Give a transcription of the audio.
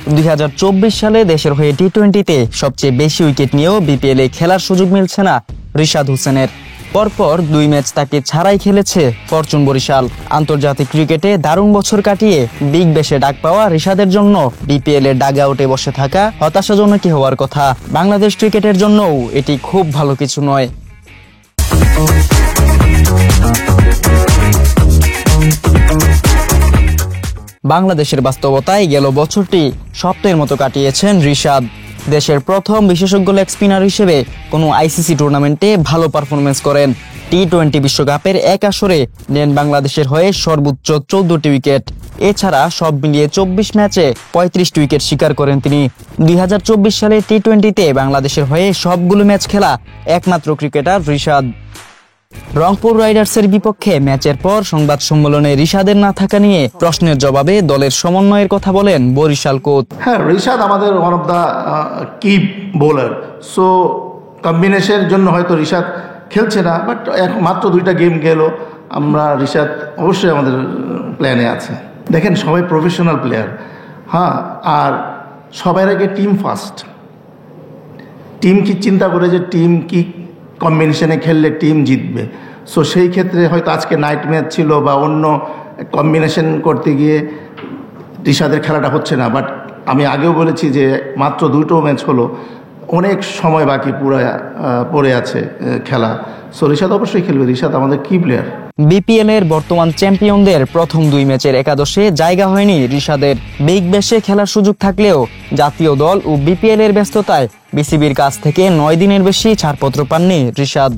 2024 সালে দেশের হয়ে টি-20তে সবচেয়ে বেশি উইকেট নিয়েও বিপিএলে খেলার সুযোগ মিলছে না রিশাদ হোসেনের। পরপর 2 ম্যাচ তাকে ছাড়াই খেলেছে ফরচুন বরিশাল। আন্তর্জাতিক ক্রিকেটে দারুণ বছর কাটিয়ে বিগ ব্যাশে ডাক পাওয়া রিশাদের জন্য বিপিএল এর ডাগ আউটে বসে থাকা হতাশাজনকই হওয়ার কথা। বাংলাদেশ ক্রিকেটের জন্যও এটি খুব ভালো কিছু নয়। বাংলাদেশের বাস্তবতায় গেল বছরটি স্বপ্নের মতো কাটিয়েছেন রিশাদ। দেশের প্রথম বিশেষজ্ঞ লেগ স্পিনার হিসেবে কোনো আইসিসি টুর্নামেন্টে ভালো পারফরমেন্স করেন। টি-20 বিশ্বকাপের এক আসরে নেন বাংলাদেশের হয়ে সর্বোচ্চ 14টি উইকেট। এছাড়া সব মিলিয়ে 24 ম্যাচে 35টি উইকেট শিকার করেন তিনি। 2024 সালে টি-20তে বাংলাদেশের হয়ে সবগুলো ম্যাচ খেলা একমাত্র ক্রিকেটার রিশাদ। রংপুর রাইডার্সের বিপক্ষে ম্যাচের পর সংবাদ সম্মেলনে রিশাদের না থাকা নিয়ে প্রশ্নের জবাবে দলের সমন্বয়ের কথা বলেন বরিশাল কোচ। হ্যাঁ, রিশাদ আমাদের ওয়ান অফ দ্য কি বোলার, সো কম্বিনেশনের জন্য হয়তো রিশাদ খেলছে না, বাট মাত্র 2টা গেম গেল, আমরা রিশাদ অবশ্যই আমাদের প্ল্যানে আছে। দেখেন, সবাই প্রফেশনাল প্লেয়ার, হ্যাঁ, আর সবার আগে টিম ফার্স্ট। টিম কি চিন্তা করে যে টিম কি কম্বিনেশনে খেললে টিম জিতবে, সো সেই ক্ষেত্রে হয়তো আজকে নাইট ম্যাচ ছিল বা অন্য কম্বিনেশন করতে গিয়ে রিশাদের খেলাটা হচ্ছে না। বাট আমি আগেও বলেছি যে মাত্র 2টো ম্যাচ হলো, অনেক সময় বাকি পড়ে আছে খেলা, সো রিশাদ অবশ্যই খেলবে। রিশাদ আমাদের কি প্লেয়ার। বিপিএল এর বর্তমান চ্যাম্পিয়নদের প্রথম 2 ম্যাচের একাদশে জায়গা হয়নি রিশাদের। বিগ ব্যাশে খেলার সুযোগ থাকলেও জাতীয় দল ও বিপিএল এর ব্যস্ততায় বিসিবির কাছ থেকে 9 দিনের বেশি ছাড়পত্র পাননি রিশাদ।